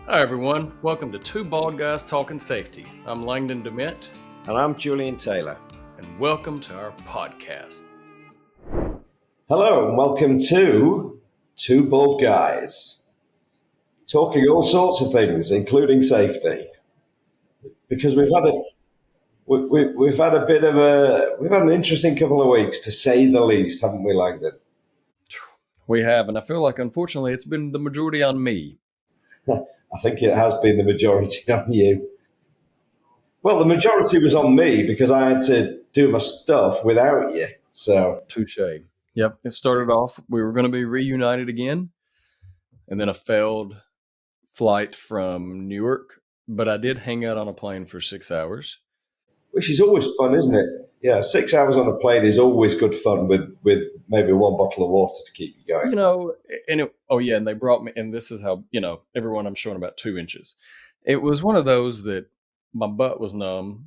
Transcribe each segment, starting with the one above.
Hi everyone, welcome to Two Bald Guys Talking Safety. I'm Langdon DeMint. And I'm Julian Taylor. And welcome to our podcast. Hello and welcome to Two Bald Guys. Talking all sorts of things, including safety. Because we've had an interesting couple of weeks, to say the least, haven't we, Langdon? We have, and I feel like unfortunately it's been the majority on me. I think it has been the majority on you. Well, the majority was on me because I had to do my stuff without you. So Touche. Yep, it started off, we were going to be reunited again, and then a failed flight from Newark, but I did hang out on a plane for 6 hours. Which is always fun, isn't it? Yeah, 6 hours on a plane is always good fun with maybe one bottle of water to keep you going. And they brought me, and this is how, everyone I'm showing about 2 inches. It was one of those that my butt was numb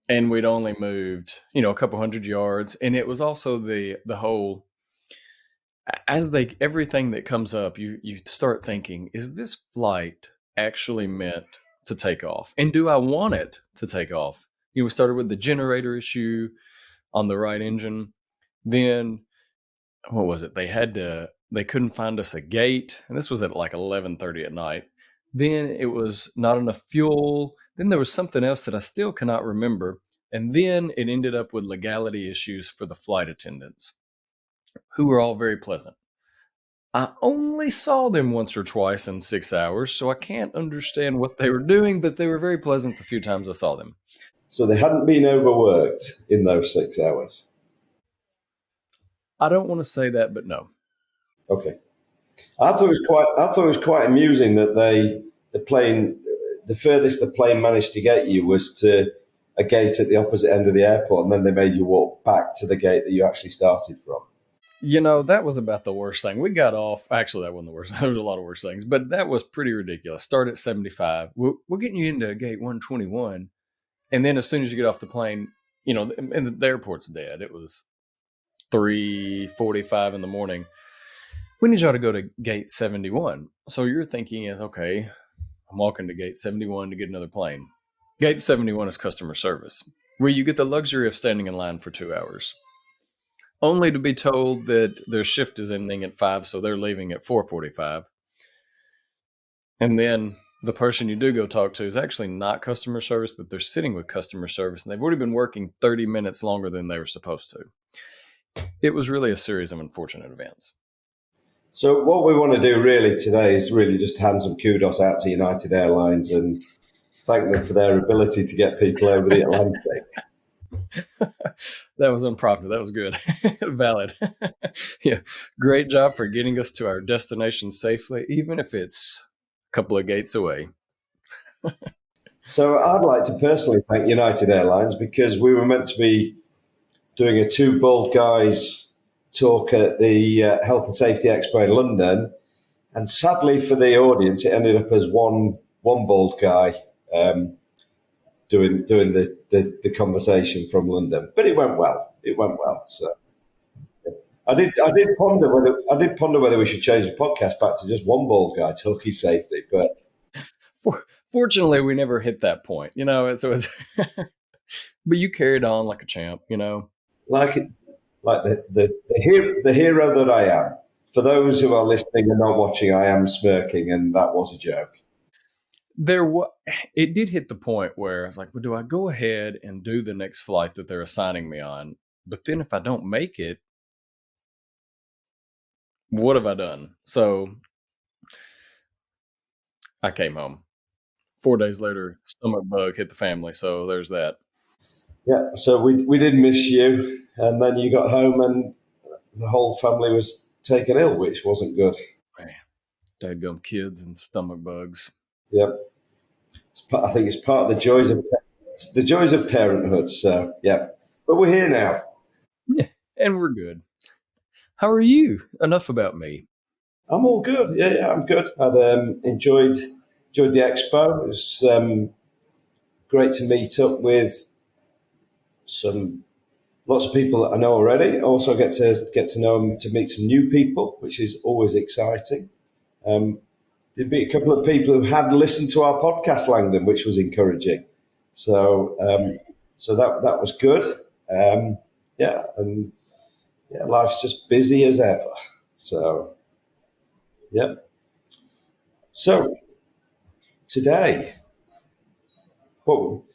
and we'd only moved, a couple hundred yards. And it was also the whole, everything that comes up, you start thinking, is this flight actually meant to take off? And do I want it to take off? We started with the generator issue on the right engine. Then, what was it? They couldn't find us a gate. And this was at like 11:30 at night. Then it was not enough fuel. Then there was something else that I still cannot remember. And then it ended up with legality issues for the flight attendants, who were all very pleasant. I only saw them once or twice in 6 hours, so I can't understand what they were doing, but they were very pleasant the few times I saw them. So they hadn't been overworked in those 6 hours? I don't want to say that, but no. Okay. I thought it was quite amusing that the furthest the plane managed to get you was to a gate at the opposite end of the airport, and then they made you walk back to the gate that you actually started from. That was about the worst thing. We got off. Actually, that wasn't the worst. There was a lot of worse things, but that was pretty ridiculous. Start at 75. We're getting you into gate 121. And then as soon as you get off the plane, and the airport's dead. It was 3:45 in the morning. We need y'all to go to gate 71. So you're thinking is, okay, I'm walking to gate 71 to get another plane. Gate 71 is customer service, where you get the luxury of standing in line for 2 hours, only to be told that their shift is ending at 5, so they're leaving at 4:45. And then the person you do go talk to is actually not customer service, but they're sitting with customer service, and they've already been working 30 minutes longer than they were supposed to. It was really a series of unfortunate events. So what we want to do really today is really just hand some kudos out to United Airlines and thank them for their ability to get people over the Atlantic. That was improper. That was good. Valid. Yeah. Great job for getting us to our destination safely, even if it's a couple of gates away. So I'd like to personally thank United Airlines because we were meant to be doing a Two Bald Guys talk at the Health and Safety Expo in London. And sadly for the audience, it ended up as one bald guy doing the conversation from London. But it went well. So I did ponder whether we should change the podcast back to just one bald guy talking safety. But fortunately, we never hit that point. So it's but you carried on like a champ. Like the hero that I am. For those who are listening and not watching, I am smirking, and that was a joke. It did hit the point where I was like, well, do I go ahead and do the next flight that they're assigning me on? But then if I don't make it, what have I done? So I came home. 4 days later, stomach bug hit the family. So there's that. Yeah, so we did miss you, and then you got home and the whole family was taken ill, which wasn't good. Man, dadgum kids and stomach bugs. Yep. I think it's part of the joys of parenthood. So yeah, but we're here now. Yeah, and we're good. How are you? Enough about me. I'm all good. Yeah, I'm good. I'd enjoyed the expo. It was great to meet up with lots of people that I know already. Also get to know them, to meet some new people, which is always exciting. did meet a couple of people who had listened to our podcast, Langdon, which was encouraging. So so that was good. Yeah, and yeah, life's just busy as ever. So yeah. So today, well,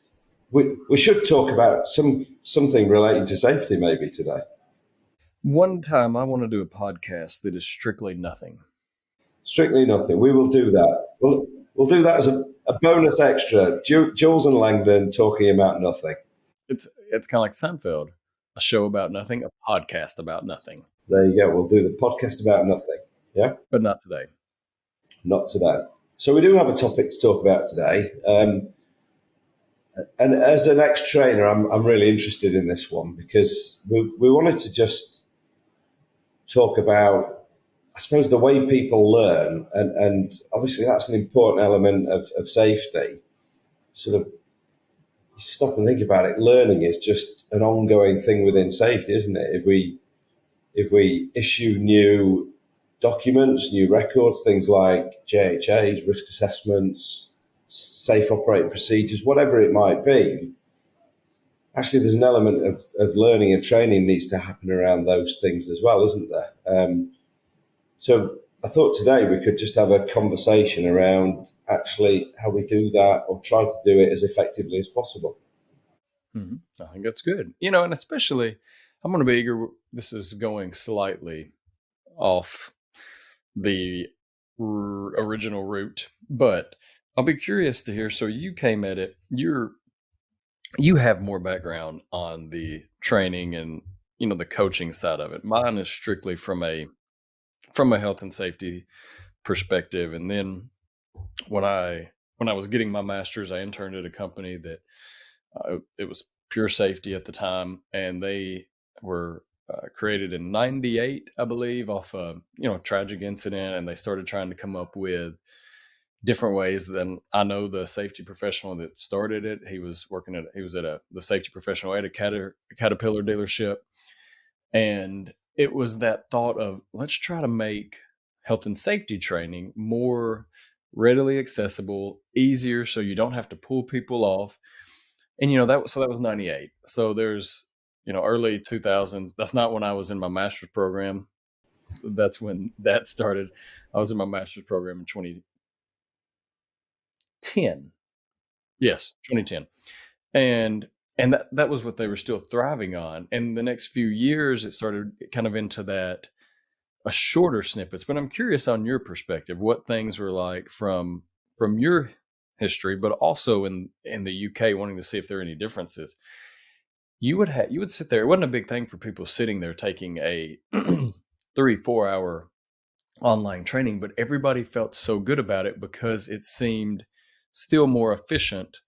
we should talk about something relating to safety maybe today. One time I want to do a podcast that is strictly nothing. Strictly nothing. We will do that. We'll do that as a bonus extra. Jules and Langdon talking about nothing. It's kind of like Seinfeld, a show about nothing, a podcast about nothing, There you go. We'll do the podcast about nothing. Yeah, but not today. not today. So we do have a topic to talk about today. And as an ex-trainer, I'm really interested in this one because we wanted to just talk about, I suppose, the way people learn, and obviously that's an important element of safety. Sort of stop and think about it. Learning is just an ongoing thing within safety, isn't it? If we issue new documents, new records, things like JHAs, risk assessments, safe operating procedures, whatever it might be, actually there's an element of learning and training needs to happen around those things as well, isn't there? So I thought today we could just have a conversation around actually how we do that or try to do it as effectively as possible. I think that's good. And especially, I'm going to be eager. This is going slightly off the original route, but I'll be curious to hear. So you came at it. You have more background on the training and the coaching side of it. Mine is strictly from a health and safety perspective. And then when I was getting my master's, I interned at a company that it was pure safety at the time, and they were created in '98, I believe, off a tragic incident, and they started trying to come up with different ways. Than I know the safety professional that started it. He was at the safety professional at a Caterpillar dealership, and it was that thought of, let's try to make health and safety training more readily accessible, easier, so you don't have to pull people off. And that was '98. So there's early 2000s. That's not when I was in my master's program. That's when that started. I was in my master's program in 2010. Yes, 2010. And that was what they were still thriving on. And the next few years, it started kind of into that a shorter snippets. But I'm curious on your perspective, what things were like from your history, but also in the UK, wanting to see if there are any differences. You would sit there. It wasn't a big thing for people sitting there taking a 3-4 hour online training, but everybody felt so good about it because it seemed still more efficient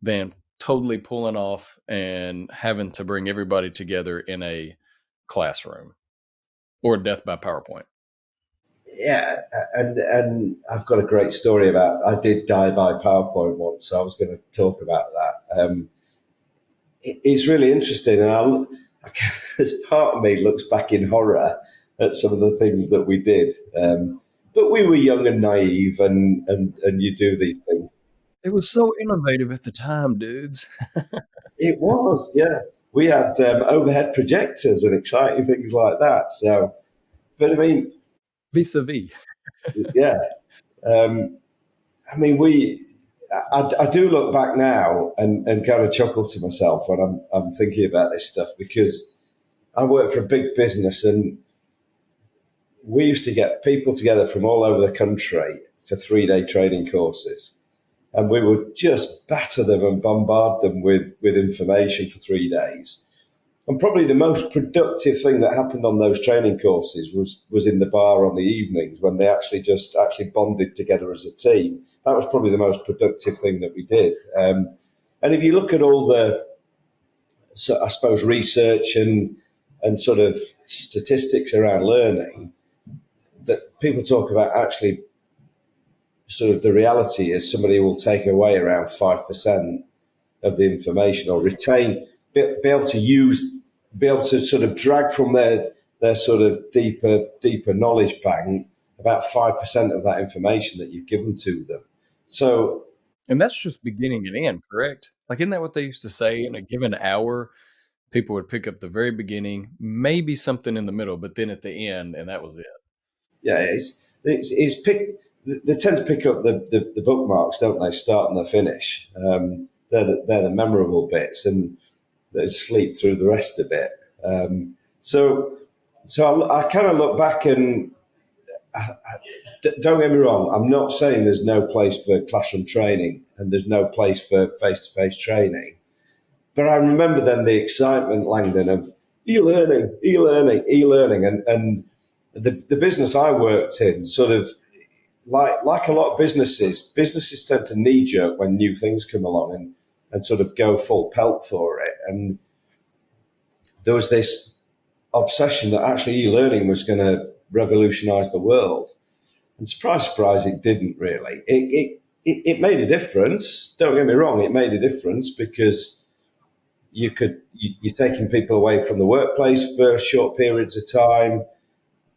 than totally pulling off and having to bring everybody together in a classroom or death by PowerPoint. Yeah, and I've got a great story about. I did die by PowerPoint once, so I was going to talk about that. It's really interesting, and as part of me looks back in horror at some of the things that we did. But we were young and naive, and you do these things. It was so innovative at the time, dudes. It was, yeah. We had overhead projectors and exciting things like that. So, but I mean, Vis-a-vis. yeah. I mean, I do look back now and kind of chuckle to myself when I'm thinking about this stuff because I work for a big business and we used to get people together from all over the country for 3-day training courses. And we would just batter them and bombard them with information for 3 days. And probably the most productive thing that happened on those training courses was in the bar on the evenings when they actually bonded together as a team. That was probably the most productive thing that we did. And if you look at all the, so I suppose, research and sort of statistics around learning, that people talk about actually sort of the reality is somebody will take away around 5% of the information or retain, be able to sort of drag from their sort of deeper knowledge bank about 5% of that information that you've given to them. So And that's just beginning and end, correct? Like, isn't that what they used to say? In a given hour, people would pick up the very beginning, maybe something in the middle, but then at the end, and that was it. yeah, it's pick. They tend to pick up the bookmarks, don't they? Start and the finish. They're the memorable bits, and they sleep through the rest of it. So I kind of look back and don't get me wrong. I'm not saying there's no place for classroom training and there's no place for face-to-face training, but I remember then the excitement, Langdon, of e-learning, e-learning, e-learning, and the business I worked in sort of like a lot of businesses tend to knee jerk when new things come along and sort of go full pelt for it. And there was this obsession that actually e-learning was going to revolutionize the world. And surprise, surprise, it didn't really. It made a difference. Don't get me wrong, it made a difference because you're taking people away from the workplace for short periods of time.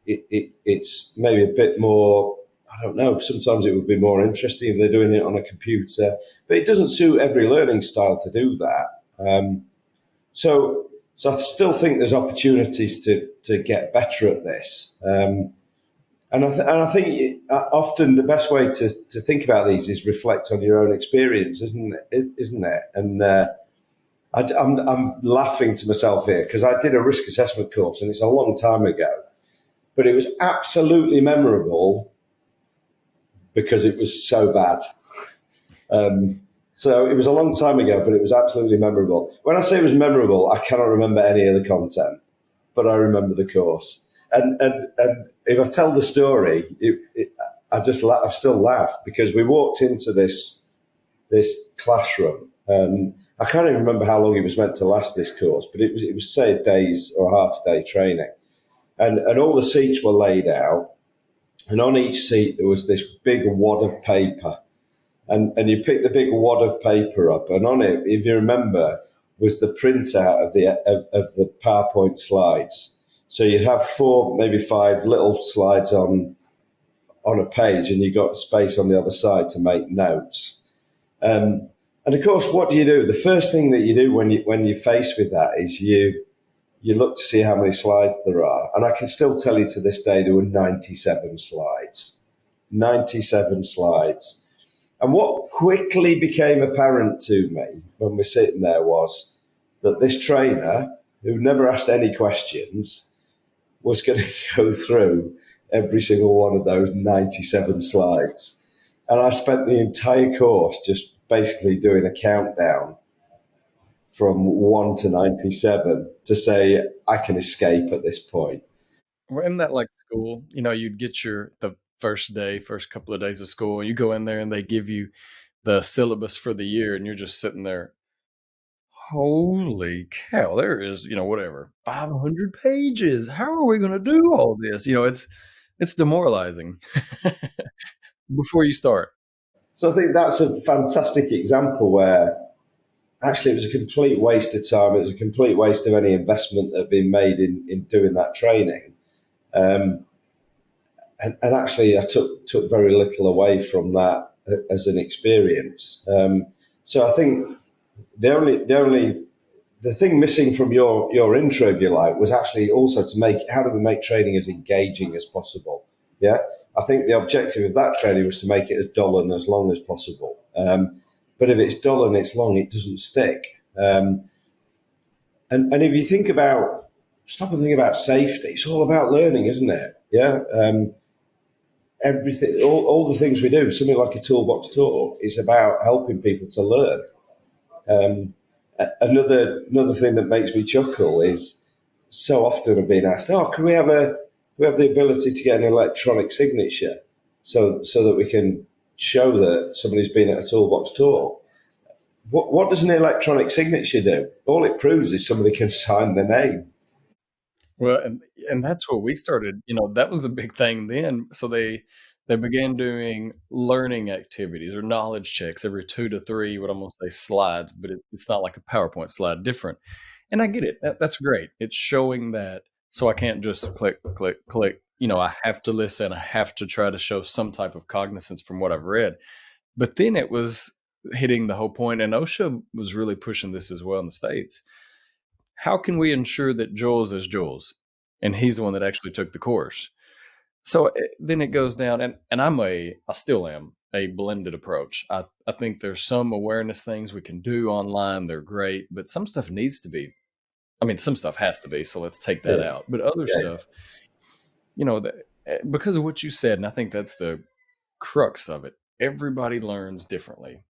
It's maybe a bit more, I don't know, sometimes it would be more interesting if they're doing it on a computer, but it doesn't suit every learning style to do that. So I still think there's opportunities to get better at this. And I think often the best way to think about these is reflect on your own experience, isn't it? And I'm laughing to myself here because I did a risk assessment course and it's a long time ago, but it was absolutely memorable because it was so bad. So it was a long time ago, but it was absolutely memorable. When I say it was memorable, I cannot remember any of the content, but I remember the course. And if I tell the story, I still laugh because we walked into this classroom. I can't even remember how long it was meant to last, this course, but it was say a day's or half a day training, and all the seats were laid out, and on each seat there was this big wad of paper, and you pick the big wad of paper up, and on it, if you remember, was the printout of the PowerPoint slides. So you'd have 4, maybe 5 little slides on a page, and you got space on the other side to make notes. And of course, what do? The first thing that you do when you're faced with that is you look to see how many slides there are. And I can still tell you to this day there were 97 slides. 97 slides. And what quickly became apparent to me when we're sitting there was that this trainer, who never asked any questions, was going to go through every single one of those 97 slides. And I spent the entire course just basically doing a countdown from 1 to 97 to say, I can escape at this point. Well, isn't that like school? You'd get the first couple of days of school, and you go in there and they give you the syllabus for the year, and you're just sitting there, holy cow, there is, whatever, 500 pages. How are we going to do all this? It's demoralizing before you start. So I think that's a fantastic example where actually it was a complete waste of time. It was a complete waste of any investment that had been made in doing that training. And actually I took very little away from that as an experience. So I think the thing missing from your intro, if you like, was actually also how do we make training as engaging as possible? Yeah, I think the objective of that training was to make it as dull and as long as possible. But if it's dull and it's long, it doesn't stick. And if you stop and think about safety, it's all about learning, isn't it? Yeah. Everything, all the things we do, something like a toolbox talk, is about helping people to learn. Another thing that makes me chuckle is so often I've been asked, can we have the ability to get an electronic signature so that we can show that somebody's been at a toolbox talk? What does an electronic signature do? All it proves is somebody can sign their name. Well, and that's what we started. That was a big thing then. So they began doing learning activities or knowledge checks every 2 to 3. What I'm going to say slides, but it's not like a PowerPoint slide, different. And I get it. That's great. It's showing that. So I can't just click, click, click. I have to listen, I have to try to show some type of cognizance from what I've read. But then it was hitting the whole point, and OSHA was really pushing this as well in the States. How can we ensure that Jules is Jules? And he's the one that actually took the course. So then it goes down, and I still am a blended approach. I think there's some awareness things we can do online. They're great, but some stuff needs to be, I mean, some stuff has to be. So let's take that Yeah, out. But other yeah, stuff, because of what you said, and I think that's the crux of it. Everybody learns differently.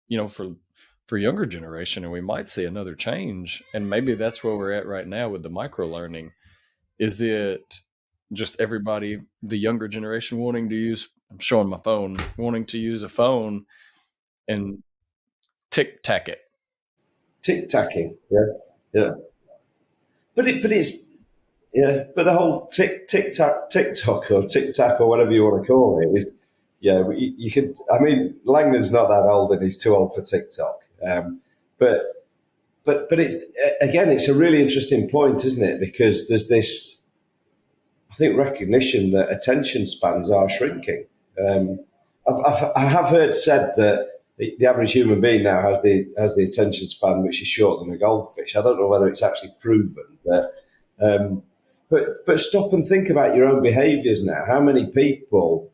For younger generation, and we might see another change, and maybe that's where we're at right now with the micro learning. Is it just everybody, the younger generation, wanting to use? I'm showing my phone, wanting to use a phone and tick tack it. tic tacking. Yeah, yeah. But it's yeah. But the whole TikTok or tic tac or whatever you want to call it is yeah. You could. I mean, Langdon's not that old and he's too old for TikTok. But but it's again, it's a really interesting point, isn't it? Because there's this, I think, recognition that attention spans are shrinking. Um, I have heard said that the average human being now has the attention span which is shorter than a goldfish. I don't know whether it's actually proven, um, but stop and think about your own behaviours now. How many people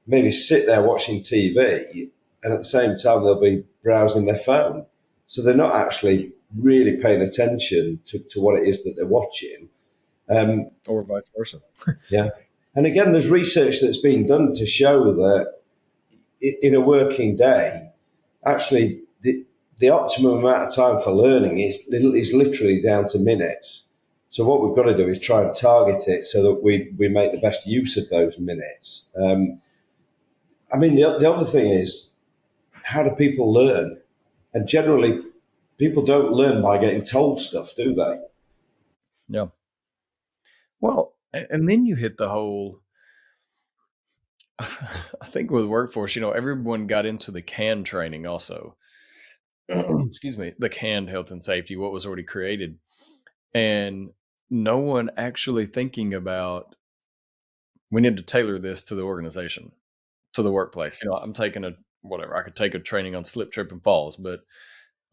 maybe sit there watching TV and at the same time they'll be browsing their phone, so they're not actually really paying attention to what it is that they're watching. Or vice versa. Yeah. And again, there's research that's been done to show that in a working day, actually, the optimum amount of time for learning is literally down to minutes. So what we've got to do is try and target it so that we make the best use of those minutes. I mean, the other thing is, how do people learn? And generally, people don't learn by getting told stuff, do they? Yeah. Well, and then you hit the whole. I think with workforce, everyone got into the CAN training also. Excuse me, the canned health and safety, what was already created, and no one actually thinking about, we need to tailor this to the organization, to the workplace. I'm taking a whatever. I could take a training on slip, trip, and falls, but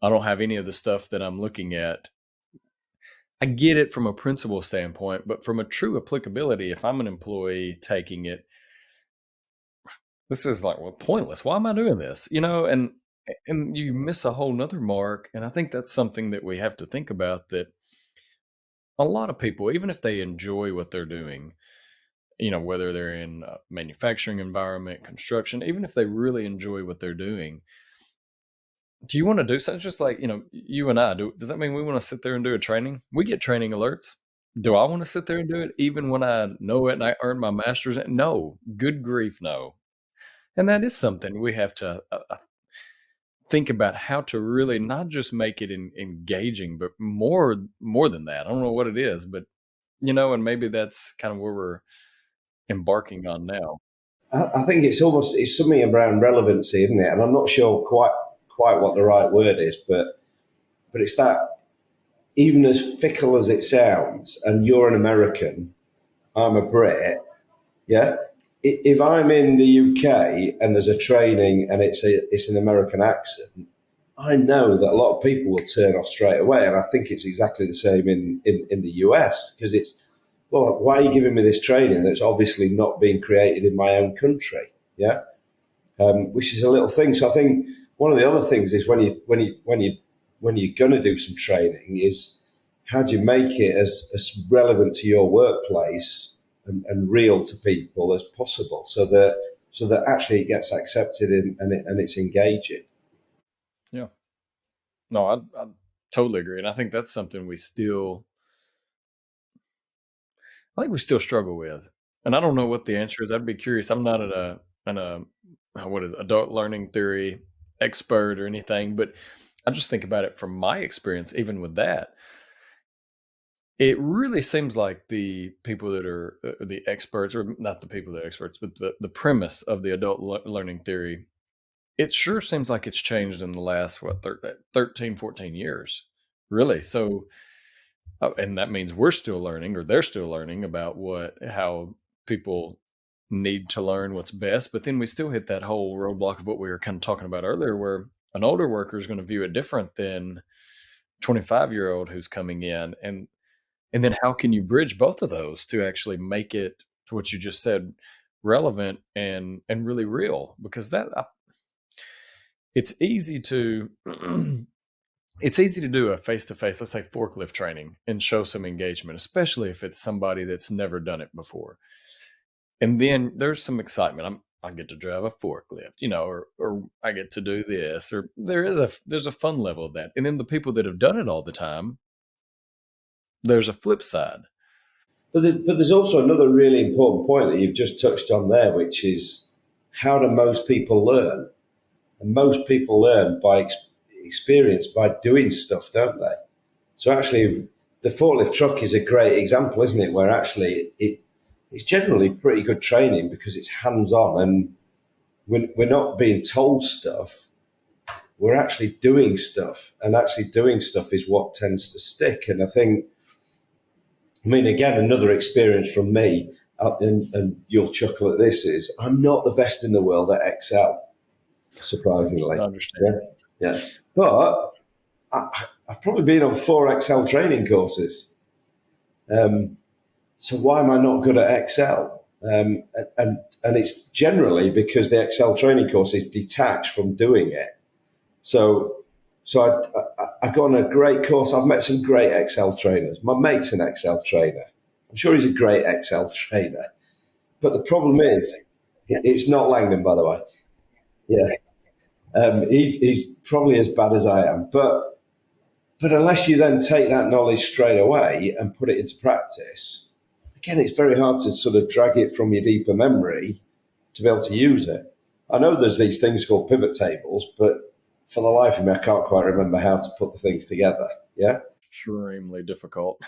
I don't have any of the stuff that I'm looking at. I get it from a principle standpoint, but from a true applicability, if I'm an employee taking it, this is like, well, pointless. Why am I doing this? And you miss a whole nother mark. And I think that's something that we have to think about, that a lot of people, even if they enjoy what they're doing, whether they're in a manufacturing environment, construction, even if they really enjoy what they're doing, do you want to do something just like, you and I do? Does that mean we want to sit there and do a training? We get training alerts. Do I want to sit there and do it even when I know it and I earned my master's? No, good grief, no. And that is something we have to think about, how to really not just make it engaging, but more than that. I don't know what it is, but and maybe that's kind of where we're embarking on now. I think it's something around relevancy, isn't it? And I'm not sure quite what the right word is, but it's that, even as fickle as it sounds, and you're an American, I'm a Brit, yeah. If I'm in the UK and there's a training and it's an American accent, I know that a lot of people will turn off straight away, and I think it's exactly the same in the US, because it's, well, why are you giving me this training that's obviously not being created in my own country? Yeah, which is a little thing. So I think one of the other things is when you're going to do some training is, how do you make it as relevant to your workplace and real to people as possible, so that actually it gets accepted and it's engaging. Yeah. No, I totally agree, and I think that's something I think we still struggle with, and I don't know what the answer is. I'd be curious. I'm not what is adult learning theory expert or anything, but I just think about it from my experience. Even with that, it really seems like the people that are the experts, or not the people that are experts, but the premise of the adult learning theory, it sure seems like it's changed in the last, 13, 14 years, really. So, and that means we're still learning, or they're still learning about how people need to learn what's best, but then we still hit that whole roadblock of what we were kind of talking about earlier, where an older worker is going to view it different than 25-year-old who's coming in, and then how can you bridge both of those to actually make it to what you just said, relevant and really real? Because it's easy to it's easy to do a face-to-face, let's say forklift training, and show some engagement, especially if it's somebody that's never done it before. And then there's some excitement. I get to drive a forklift, or I get to do this, or there's a fun level of that. And then the people that have done it all the time, there's a flip side. But there's also another really important point that you've just touched on there, which is how do most people learn? And most people learn by experience, by doing stuff, don't they? So actually, the forklift truck is a great example, isn't it? Where actually it's generally pretty good training because it's hands-on and we're not being told stuff. We're actually doing stuff, and actually doing stuff is what tends to stick. And I mean, again, another experience from me, and you'll chuckle at this, is I'm not the best in the world at Excel, I surprisingly. understand. Yeah, yeah. But I've probably been on 4 Excel training courses. So why am I not good at Excel? And it's generally because the Excel training course is detached from doing it. So I got on a great course. I've met some great Excel trainers. My mate's an Excel trainer. I'm sure he's a great Excel trainer. But the problem is, it's not Langdon, by the way. Yeah, he's probably as bad as I am. But unless you then take that knowledge straight away and put it into practice, again, it's very hard to sort of drag it from your deeper memory to be able to use it. I know there's these things called pivot tables, but for the life of me, I can't quite remember how to put the things together. Yeah. Extremely difficult.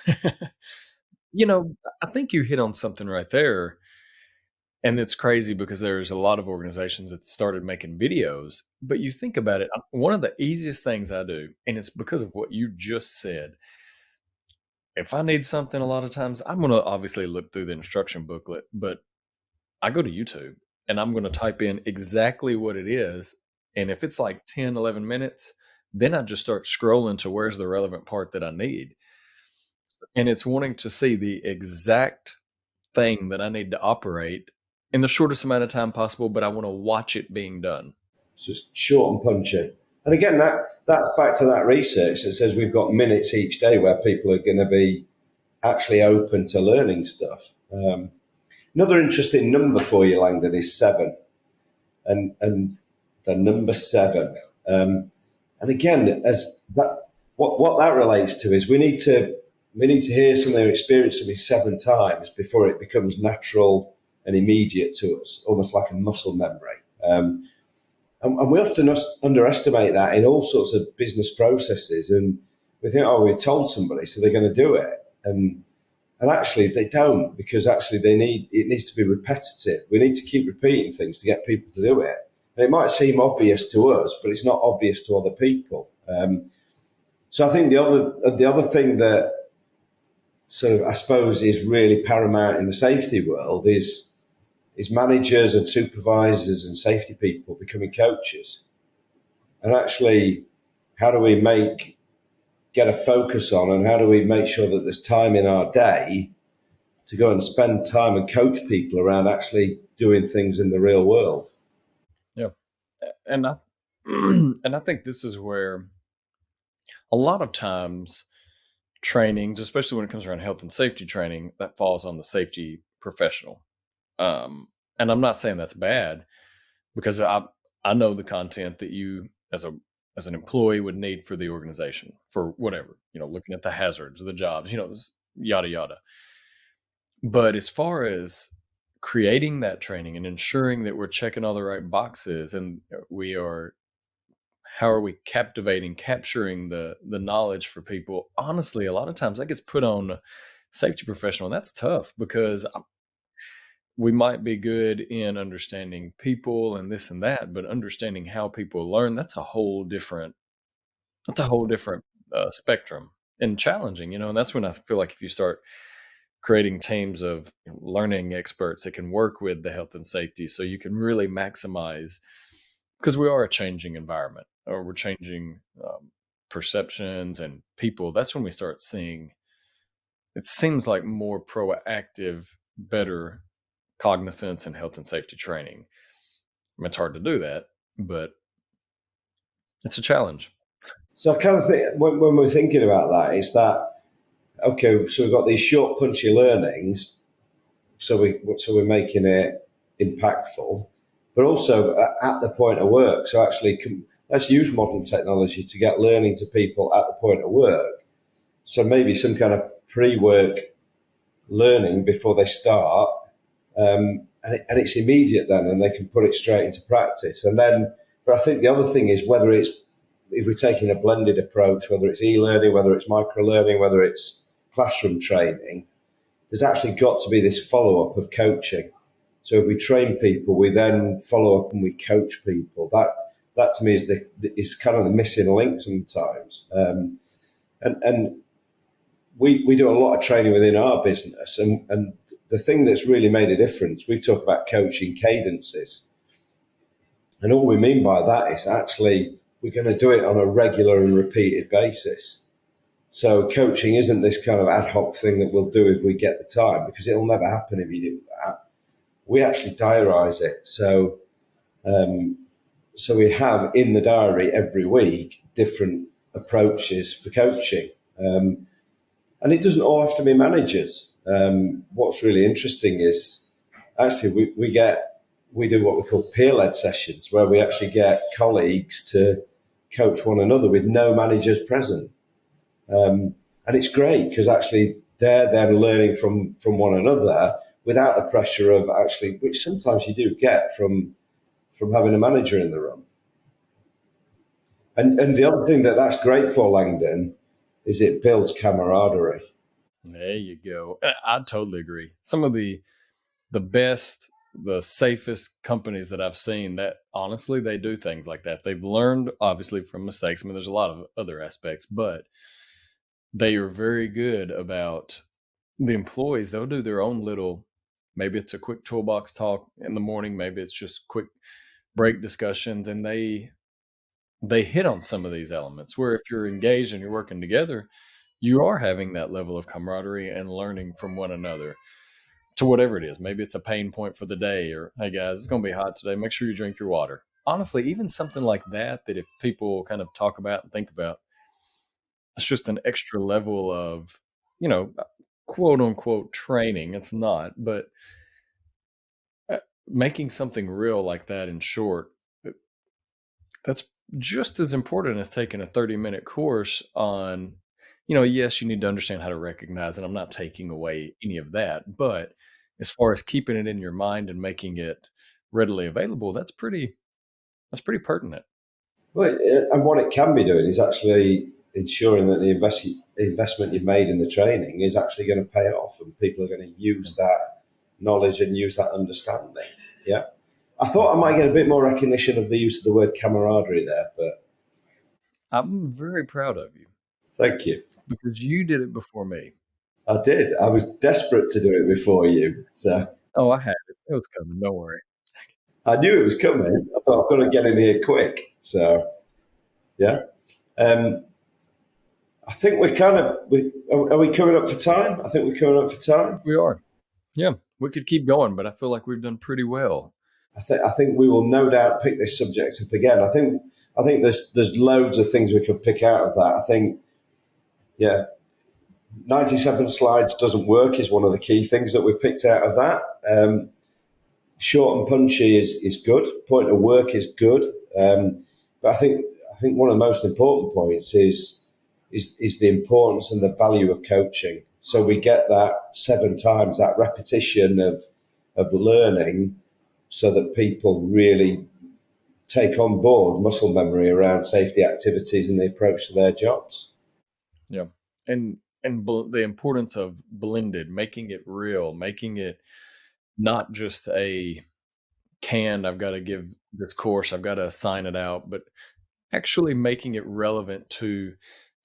you know, I think you hit on something right there. And it's crazy because there's a lot of organizations that started making videos. But you think about it, one of the easiest things I do, and it's because of what you just said. If I need something, a lot of times I'm going to obviously look through the instruction booklet, but I go to YouTube and I'm going to type in exactly what it is. And if it's like 10, 11 minutes, then I just start scrolling to where's the relevant part that I need. And it's wanting to see the exact thing that I need to operate in the shortest amount of time possible, but I want to watch it being done. It's just short and punchy. And again, that's back to that research that says we've got minutes each day where people are going to be actually open to learning stuff. Another interesting number for you, Langdon, is 7, and the number 7. And again, as that, what that relates to is we need to hear some of their experience of me 7 times before it becomes natural and immediate to us, almost like a muscle memory. And we often underestimate that in all sorts of business processes, and we think, oh, we told somebody, so they're going to do it, and actually they don't, because actually it needs to be repetitive. We need to keep repeating things to get people to do it. And it might seem obvious to us, but it's not obvious to other people. So I think the other thing that sort of, I suppose, is really paramount in the safety world is managers and supervisors and safety people becoming coaches. And actually, how do we get a focus on, and how do we make sure that there's time in our day to go and spend time and coach people around actually doing things in the real world? Yeah. And I and I think this is where a lot of times trainings, especially when it comes around health and safety training, that falls on the safety professional. And I'm not saying that's bad, because I know the content that you as an employee would need for the organization for whatever, looking at the hazards of the jobs, yada yada. But as far as creating that training and ensuring that we're checking all the right boxes, and we are how are we capturing the knowledge for people, honestly, a lot of times that gets put on a safety professional, and that's tough because we might be good in understanding people and this and that, but understanding how people learn, that's a whole different spectrum, and challenging, and that's when I feel like if you start creating teams of learning experts that can work with the health and safety so you can really maximize, because we are a changing environment, or we're changing perceptions and people. That's when we start seeing, it seems like, more proactive, better cognizance and health and safety training. I mean, it's hard to do that, but it's a challenge. So I kind of think when we're thinking about that, it's that okay. So we've got these short, punchy learnings. So we're making it impactful, but also at the point of work. So actually, let's use modern technology to get learning to people at the point of work. So maybe some kind of pre-work learning before they start, and it's immediate then, and they can put it straight into practice. And then, but I think the other thing is whether it's if we're taking a blended approach, whether it's e-learning, whether it's micro-learning, whether it's classroom training, there's actually got to be this follow-up of coaching. So if we train people, we then follow up and we coach people. That to me is kind of the missing link sometimes. And we do a lot of training within our business, and the thing that's really made a difference, we talk about coaching cadences. And all we mean by that is actually we're going to do it on a regular and repeated basis. So coaching isn't this kind of ad hoc thing that we'll do if we get the time, because it'll never happen if you do that. We actually diarise it. So we have in the diary every week different approaches for coaching. And it doesn't all have to be managers. What's really interesting is actually we do what we call peer-led sessions, where we actually get colleagues to coach one another with no managers present. And it's great because actually they're then learning from one another without the pressure of actually, which sometimes you do get from having a manager in the room. And the other thing that's great for, Langdon, is it builds camaraderie. There you go. I totally agree. Some of the best, the safest companies that I've seen, that honestly they do things like that. They've learned obviously from mistakes. I mean, there's a lot of other aspects, but they are very good about the employees. They'll do their own little, maybe it's a quick toolbox talk in the morning, maybe it's just quick break discussions, and they hit on some of these elements where if you're engaged and you're working together, you are having that level of camaraderie and learning from one another to whatever it is. Maybe it's a pain point for the day, or hey guys, it's going to be hot today, make sure you drink your water. Honestly, even something like that, that if people kind of talk about and think about, it's just an extra level of, you know, quote unquote training. It's not, but making something real like that in short, that's just as important as taking a 30-minute course on, yes, you need to understand how to recognize it. I'm not taking away any of that. But as far as keeping it in your mind and making it readily available, that's pretty pertinent. Well, and what it can be doing is actually ensuring that the investment you've made in the training is actually going to pay off, and people are going to use that knowledge and use that understanding. Yeah. I thought I might get a bit more recognition of the use of the word camaraderie there, but I'm very proud of you thank you. because you did it before me. I did. I was desperate to do it before you. So Oh, I had it. It was coming. Don't worry. I knew it was coming. I thought I've got to get in here quick. So, yeah. Um, I think we're kind of, are we coming up for time? I think we're coming up for time. We are. Yeah, we could keep going, but I feel like we've done pretty well. I think we will no doubt pick this subject up again. I think there's loads of things we could pick out of that. I think, yeah, 97 slides doesn't work is one of the key things that we've picked out of that. Short and punchy is good. Point of work is good. But I think one of the most important points is the importance and the value of coaching. So we get that 7 times, that repetition of learning, so that people really take on board muscle memory around safety activities and the approach to their jobs. Yeah, and the importance of blended, making it real, making it not just a canned. I've got to give this course. I've got to assign it out, but actually making it relevant to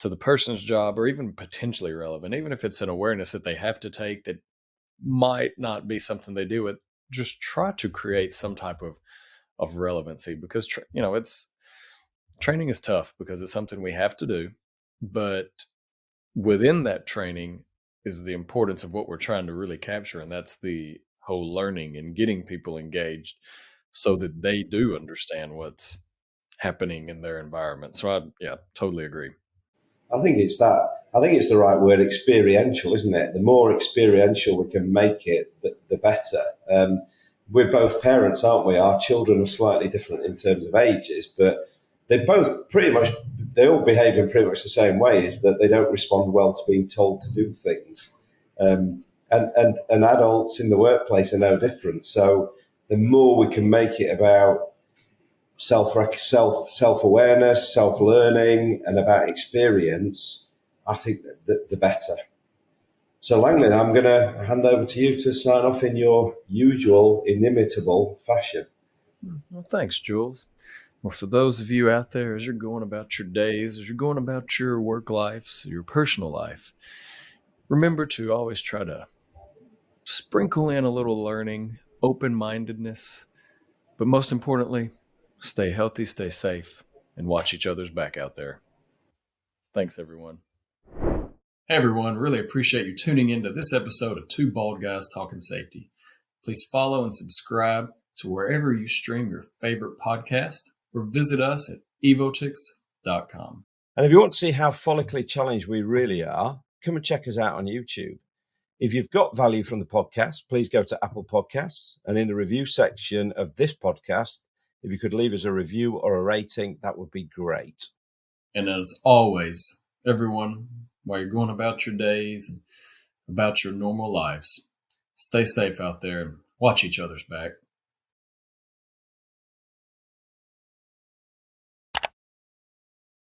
the person's job, or even potentially relevant, even if it's an awareness that they have to take, that might not be something they deal with, just try to create some type of relevancy, because it's training is tough because it's something we have to do, but within that training is the importance of what we're trying to really capture, and that's the whole learning and getting people engaged so that they do understand what's happening in their environment. So I totally agree. I think it's that. I think it's the right word, experiential, isn't it? The more experiential we can make it, the better. We're both parents, aren't we? Our children are slightly different in terms of ages, but they both they all behave in pretty much the same way, is that they don't respond well to being told to do things. And adults in the workplace are no different. So the more we can make it about self awareness, self learning, and about experience, I think that the better. So, Langdon, I'm going to hand over to you to sign off in your usual inimitable fashion. Well, thanks, Jules. Well, for those of you out there, as you're going about your days, as you're going about your work lives, your personal life, remember to always try to sprinkle in a little learning, open-mindedness, but most importantly, stay healthy, stay safe, and watch each other's back out there. Thanks, everyone. Hey, everyone. Really appreciate you tuning into this episode of Two Bald Guys Talking Safety. Please follow and subscribe to wherever you stream your favorite podcast, or visit us at evotix.com. And if you want to see how follically challenged we really are, come and check us out on YouTube. If you've got value from the podcast, please go to Apple Podcasts, and in the review section of this podcast, if you could leave us a review or a rating, that would be great. And as always, everyone, while you're going about your days and about your normal lives, stay safe out there and watch each other's back.